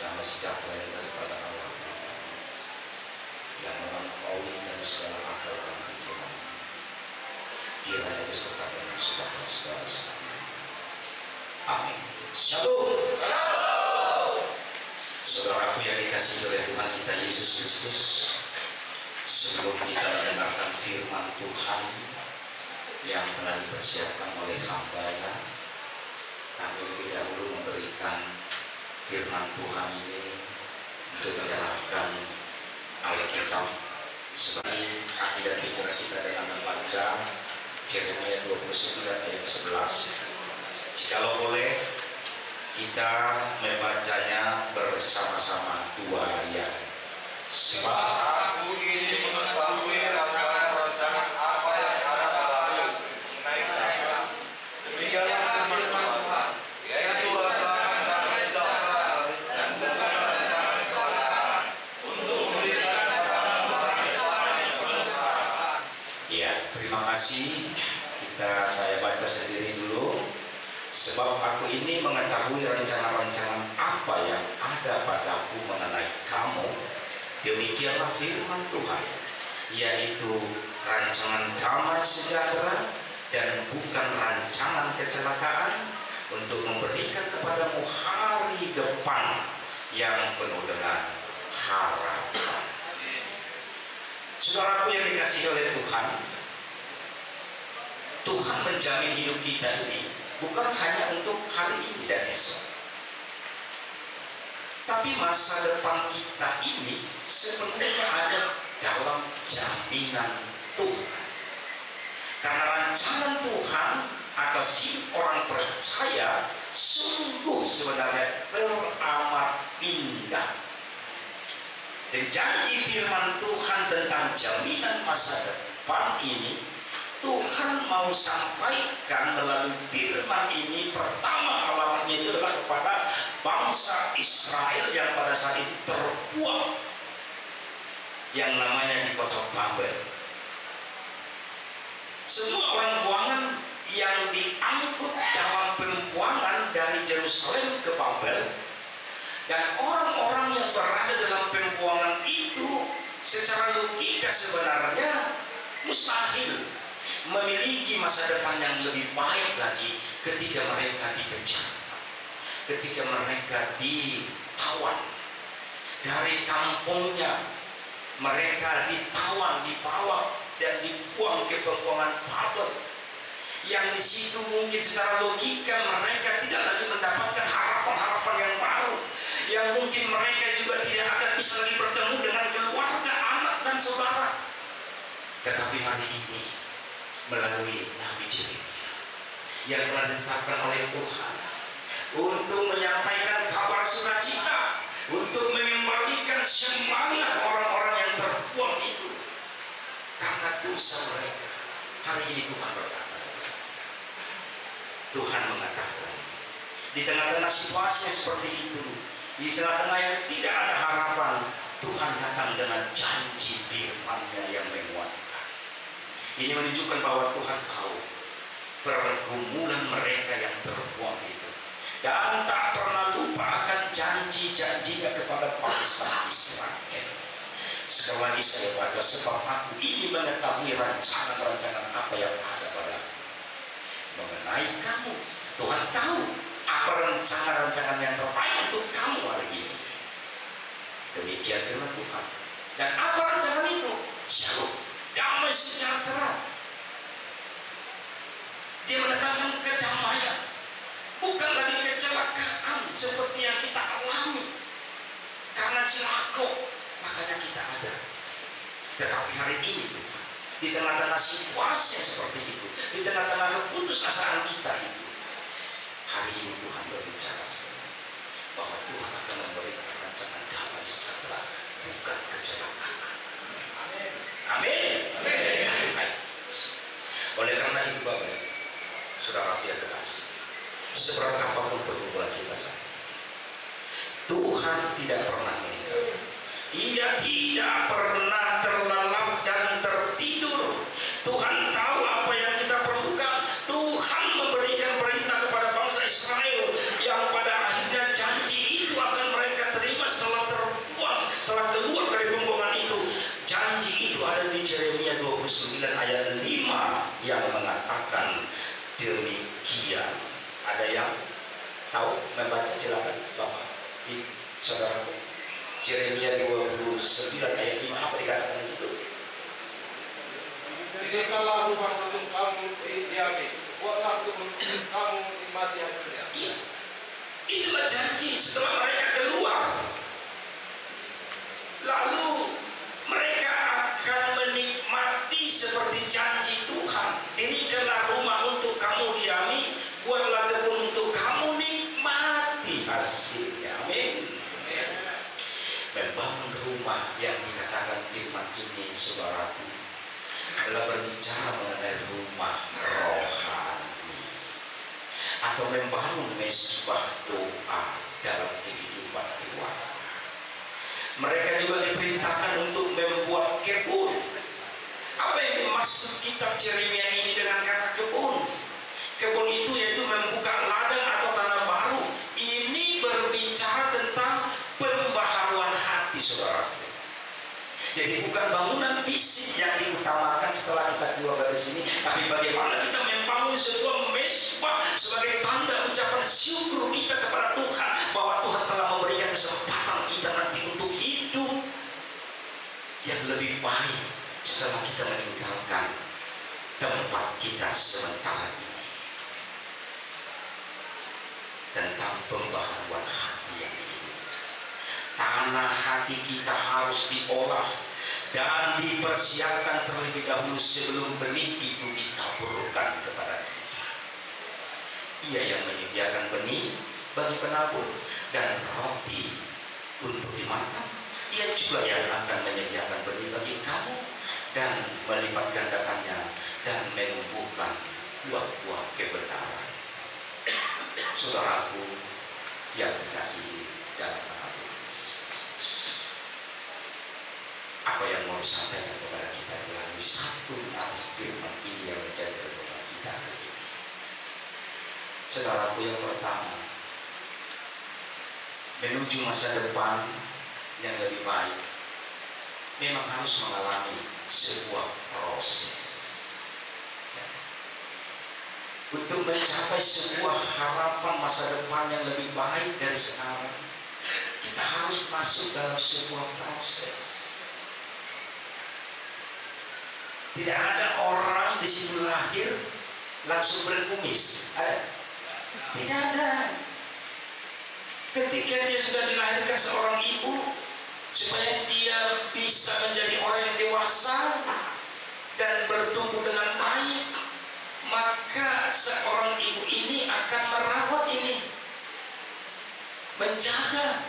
damai sejahtera yang daripada Allah yang melampaui dan segala akal dan pikiran, kiranya beserta dengan saudara-saudara sekalian. Amin. Shalom. Saudaraku yang dikasihi oleh Tuhan kita Yesus Kristus, sebelum kita mendengarkan firman Tuhan yang telah dipersiapkan oleh hamba-Nya, kami lebih dahulu memberikan firman Tuhan ini untuk menyerahkan Alkitab sebagai akidah pikiran kita dengan membaca Yeremia 29 ayat 11. Jikalau boleh kita membacanya bersama-sama dua ayat. Sebab aku ini mengetahui rancangan-rancangan apa yang ada padamu, naik Tuhan. Demikianlah firman Tuhan, yaitu rancangan damai sejahtera dan bukan rancangan kecelakaan, untuk memberikan kepadamu hari depan yang penuh harapan. Ya, terima kasih. Saya baca sendiri dulu. Sebab aku ini mengetahui rancangan-rancangan apa yang ada padaku mengenai kamu, demikianlah firman Tuhan, yaitu rancangan damai sejahtera dan bukan rancangan kecelakaan, untuk memberikan kepadamu hari depan yang penuh dengan harapan. Saudaraku yang dikasihi oleh Tuhan, Tuhan menjamin hidup kita ini bukan hanya untuk hari ini dan esok, tapi masa depan kita ini sepenuhnya ada dalam jaminan Tuhan. Karena rancangan Tuhan atas hidup orang percaya sungguh sebenarnya teramat indah. Jadi janji firman Tuhan tentang jaminan masa depan ini Tuhan mau sampaikan melalui firman ini. Pertama alamatnya itu adalah kepada bangsa Israel yang pada saat itu terbuang, yang namanya di kota Babel. Semua orang buangan yang diangkut dalam pembuangan dari Yerusalem ke Babel, dan orang-orang yang berada dalam pembuangan itu secara logika sebenarnya mustahil memiliki masa depan yang lebih baik lagi ketika mereka dipenjara, ketika mereka ditawan dari kampungnya, mereka ditawan, dibawa dan dibuang ke pembuangan Babel, yang di situ mungkin secara logika mereka tidak lagi mendapatkan harapan-harapan yang baru, yang mungkin mereka juga tidak akan bisa lagi bertemu dengan keluarga, anak dan saudara. Tetapi hari ini melalui Nabi Yeremia yang telah ditetapkan oleh Tuhan untuk menyampaikan kabar sukacita, untuk mengembalikan semangat orang-orang yang terbuang itu karena dosa mereka. Hari ini Tuhan berkata, Tuhan mengatakan di tengah-tengah situasi seperti itu, di tengah-tengah yang tidak ada harapan, Tuhan datang dengan janji firman-Nya yang menguatkan. Ini menunjukkan bahwa Tuhan tahu pergumulan mereka yang terbuang itu, dan tak pernah lupa akan janji-janjinya kepada bangsa Israel. Sekali lagi saya baca, sebab aku ini mengetahui rancangan-rancangan apa yang ada padamu mengenai kamu. Tuhan tahu apa rancangan-rancangan yang terbaik untuk kamu hari ini. Demikian firman Tuhan. Dan apa rancangan itu? Shalom, damai sejahtera. Dia mendatangkan kedamaian, bukan lagi kecelakaan seperti yang kita alami karena cilaka, makanya kita ada. Tetapi hari ini Tuhan, di tengah-tengah situasi seperti itu, di tengah-tengah keputusasaan kita itu, hari ini Tuhan berbicara sekali bahwa Tuhan akan memberikan rancangan damai sejahtera, bukan kecelakaan. Amin. Amin. Amin. Oleh karena itu Bapak, saudara yang tegas, seberat apapun pergumulan kita saat ini, Tuhan tidak pernah meninggalkan. Ia tidak pernah terlelap dan tertidur. Tuhan tahu apa yang kita perlukan. Tuhan memberikan perintah kepada bangsa Israel yang pada akhirnya janji itu akan mereka terima tahu membaca silakan Bapak di saudaraku. Yeremia 29 ayat 5 apa dikatakan di situ? Didirikanlah rumah untuk kamu diami, buatlah kamu menikmati hasilnya. Iya, itulah janji setelah mereka keluar. Lalu mereka akan menikmati seperti janji Tuhan. Dirikanlah rumah untuk kamu diami, buatlah kebun untuk kamu nikmati hasilnya. Amin. Membangun rumah yang dikatakan firman ini, saudaraku, adalah berbicara mengenai rumah rohani atau membangun mesbah doa dalam kehidupan keluarga. Mereka juga diperintahkan untuk membuat kebun. Apa yang dimaksud kitab Yeremia ini dengan kata kebun? Kebun itu yaitu membuka ladang atau tanah baru. Ini berbicara tentang pembaharuan hati, saudara. Jadi bukan bangunan fisik yang diutamakan setelah kita keluar dari sini, tapi bagaimana kita membangun sebuah mesbah sebagai tanda ucapan syukur kita kepada Tuhan bahwa Tuhan telah memberikan kesempatan kita nanti untuk hidup yang lebih baik setelah kita meninggalkan tempat kita sementara ini. Tentang pembaharuan hati yang ini, tanah hati kita harus diolah dan dipersiapkan terlebih dahulu sebelum benih itu ditaburkan kepada kita. Ia yang menyediakan benih bagi penabur dan roti untuk dimakan. Ia juga yang akan menyediakan benih bagi kamu dan melipat gandakannya dan menumbuhkan buah-buah kebenaran. Saudaraku yang dikasihi dalam nama Yesus, apa yang mau disampaikan kepada kita melalui satu nats firman ini yang menjadi renungan kita hari ini. Saudaraku, yang pertama, menuju masa depan yang lebih baik memang harus mengalami sebuah proses. Untuk mencapai sebuah harapan masa depan yang lebih baik dari sekarang, kita harus masuk dalam sebuah proses. Tidak ada orang di sini lahir langsung berkumis, ada? Tidak ada. Ketika dia sudah dilahirkan seorang ibu, supaya dia bisa menjadi orang yang dewasa dan bertumbuh dengan baik, maka seorang ibu ini akan merawat ini, menjaga,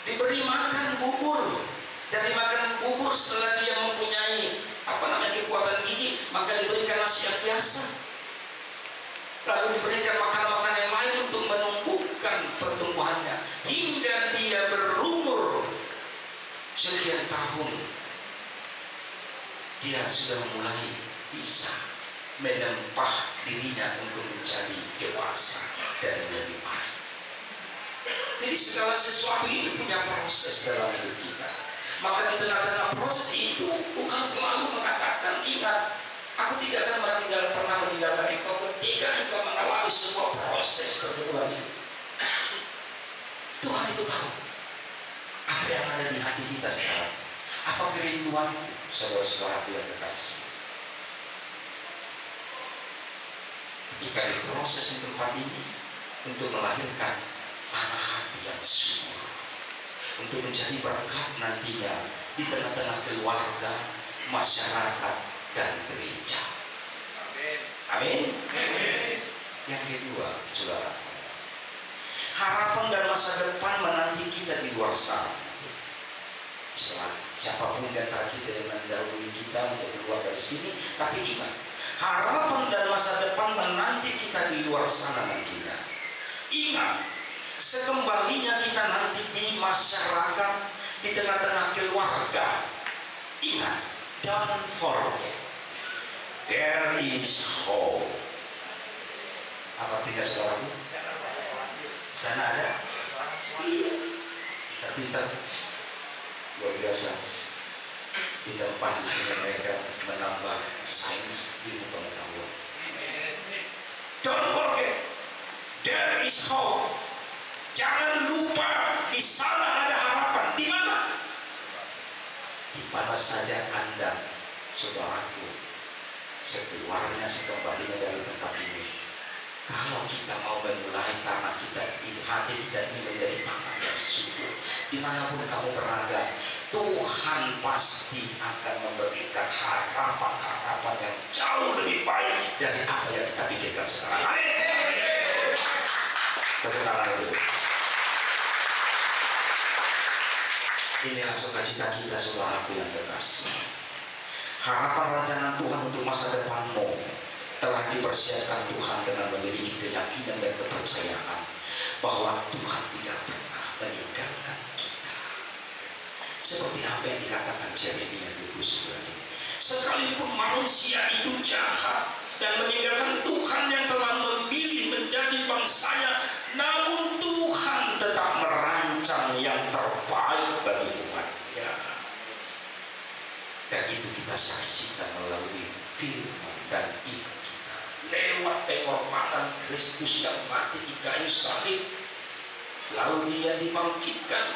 diberi makan bubur. Dari makan bubur, setelah dia mempunyai kekuatan gigi, maka diberikan nasi yang biasa, lalu diberikan makanan-makanan yang lain untuk menumbuhkan pertumbuhannya hingga dia berumur sekian tahun. Dia sudah mulai bisa menempah dirinya untuk menjadi dewasa dan lebih baik. Jadi segala sesuatu itu punya proses dalam hidup kita. Maka di tengah-tengah proses itu Tuhan selalu mengatakan, ingat, aku tidak akan pernah meninggalkan engkau ketika engkau mengalami sebuah proses pertumbuhan hidup. Tuhan itu tahu apa yang ada di hati kita sekarang. Apa kerinduanmu, saudara-saudaraku yang terkasih. Kita diproses di tempat ini untuk melahirkan tanah hati yang subur, untuk menjadi berkat nantinya di tengah-tengah keluarga, masyarakat, dan gereja. Amin. Amin. Yang kedua, saudara, harapan dan masa depan menanti kita di luar sana. Setelah siapapun di antara kita yang mendahului kita untuk keluar dari sini, tapi ingat, harapan dan masa depan menanti kita di luar sana nantinya. Ingat, sekembalinya kita nanti di masyarakat, di tengah-tengah keluarga, ingat, don't forget, there is hope. Apa tiga saudaraku? Sana ada? Iya. Pintar. Luar biasa. Di tempat di sini mereka menambah sains ilmu pengetahuan. Don't forget, There is hope. Jangan lupa di sana ada harapan. Di mana? Di mana saja Anda, saudaraku, sekeluarnya sekembalinya dari tempat ini. Kalau kita mau memulai tanah kita ini, hati kita ini menjadi tanah yang subur, dimanapun kamu berada, Tuhan pasti akan memberikan harapan-harapan yang jauh lebih baik dari apa yang kita pikirkan sekarang. Amin. Tepuk tangan dulu. Inilah sukacita kita, saudaraku yang terkasih. Harapan rancangan Tuhan untuk masa depanmu telah dipersiapkan Tuhan dengan memiliki keyakinan dan kepercayaan bahwa Tuhan tidak pernah meninggalkan kita. Seperti apa yang dikatakan Yeremia 29 ini. Sekalipun manusia itu jahat dan meninggalkan Tuhan yang telah memilih menjadi bangsanya, namun Tuhan tetap merancang yang terbaik bagi umatnya. Dan itu kita saksikan melalui firman dan iman kita, lewat pengorbanan Kristus yang mati di kayu salib, lalu dia dibangkitkan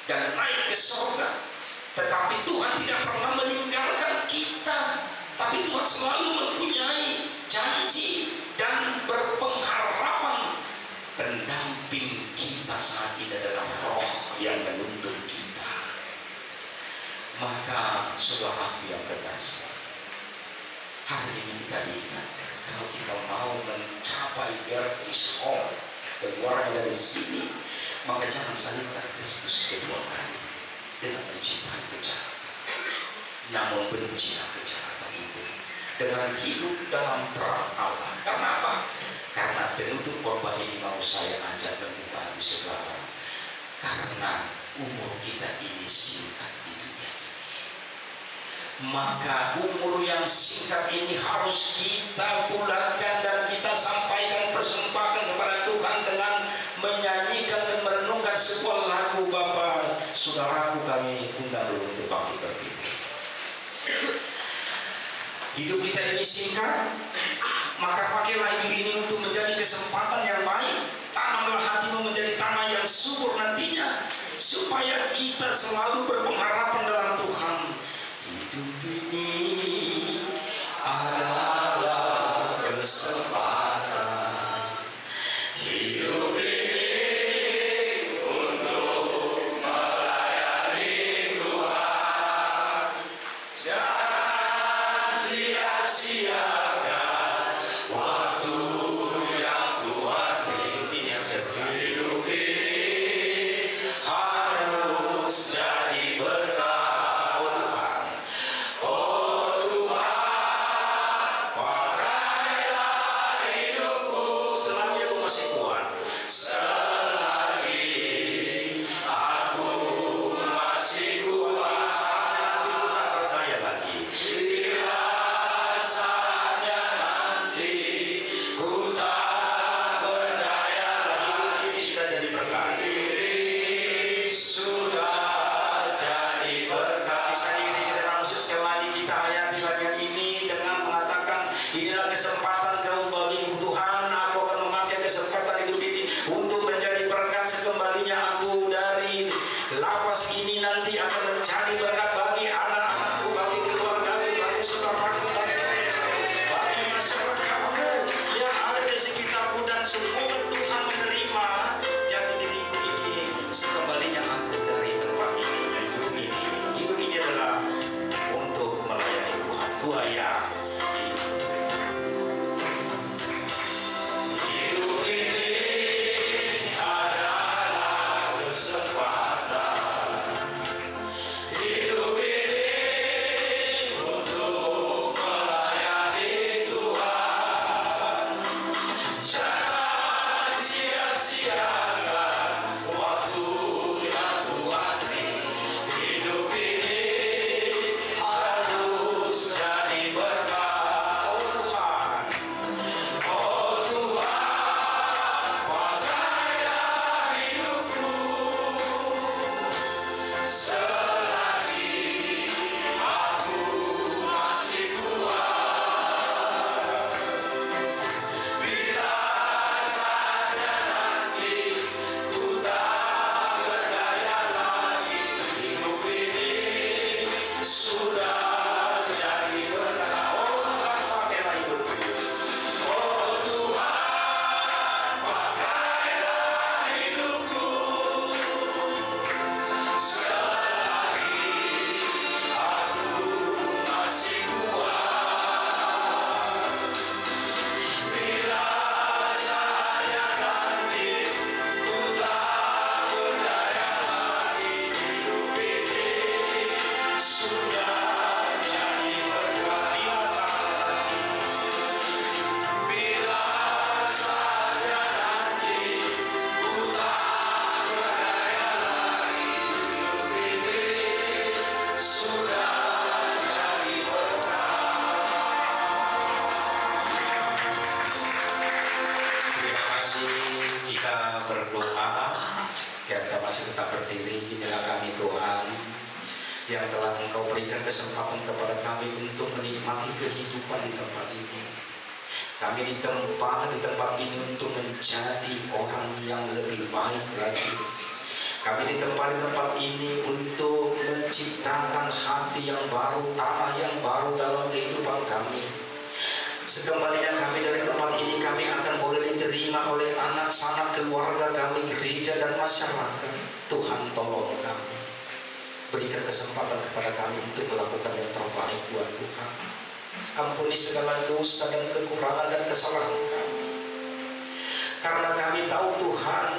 dan naik ke surga. Tetapi Tuhan tidak pernah meninggalkan kita, tapi Tuhan selalu mempunyai janji dan berpengharapan. Pendamping kita saat ini adalah Roh yang menuntun kita. Maka saudara yang kekasih, hari ini kita diingatkan, kalau kita mau mencapai there is hope, keluar dari sini, maka jangan salibkan Kristus kedua kali dengan mencintai kejahatan, namun bencilah kejahatan itu dengan hidup dalam terang Allah. Karena apa? Karena penutup khotbah ini mau saya ajak membuka di saudara, karena umur kita ini singkat di dunia ini, maka umur yang singkat ini harus kita bulatkan dan kita sampaikan persembahan kepada Tuhan dengan menyanyikan dan merenungkan sebuah lagu. Bapak, saudaraku, kami undang dulu untuk bangkit berdiri. Hidup kita ini singkat, maka pakailah hidup ini untuk menjadi kesempatan yang baik. Tanamlah hatimu menjadi tanah yang subur nantinya, supaya kita selalu berpengharapan dalam Tuhan. Hidup ini adalah kesempatan. Hidup ini untuk melayani Tuhan. Jangan sia-siakan waktu yang Tuhan beri. Hidup ini harus jadi berkah. berdoa. Kita masih tetap berdiri. Inilah kami Tuhan, yang telah Engkau berikan kesempatan kepada kami untuk menikmati kehidupan di tempat ini. Kami ditempa di tempat ini untuk menjadi orang yang lebih baik lagi. Kami ditempa di tempat ini untuk menciptakan hati yang baru, tanah yang baru dalam kehidupan kami. Sekembalinya kami dari tempat ini, kami akan boleh diterima oleh anak sanak keluarga kami, gereja dan masyarakat. Tuhan tolong kami, berikan kesempatan kepada kami untuk melakukan yang terbaik buat Tuhan. Ampuni segala dosa dan kekurangan dan kesalahan kami, karena kami tahu Tuhan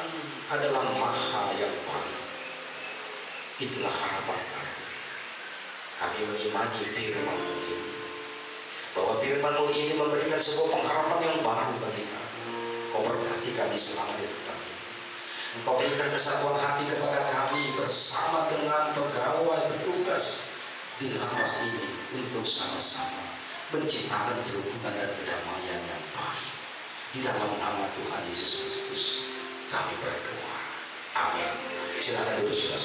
adalah Maha yang baik. Itulah harapan kami. Kami mengimani firman-Mu ini, bahwa firman-Mu ini memberikan sebuah pengharapan yang baru bagi kami. Kau berkati kami selama di tempat ini. Engkau berikan kesatuan hati kepada kami bersama dengan pegawai petugas di lapas ini untuk sama-sama menciptakan kerukunan dan kedamaian yang baik. Di dalam nama Tuhan Yesus Kristus kami berdoa. Amin. Silakan duduk.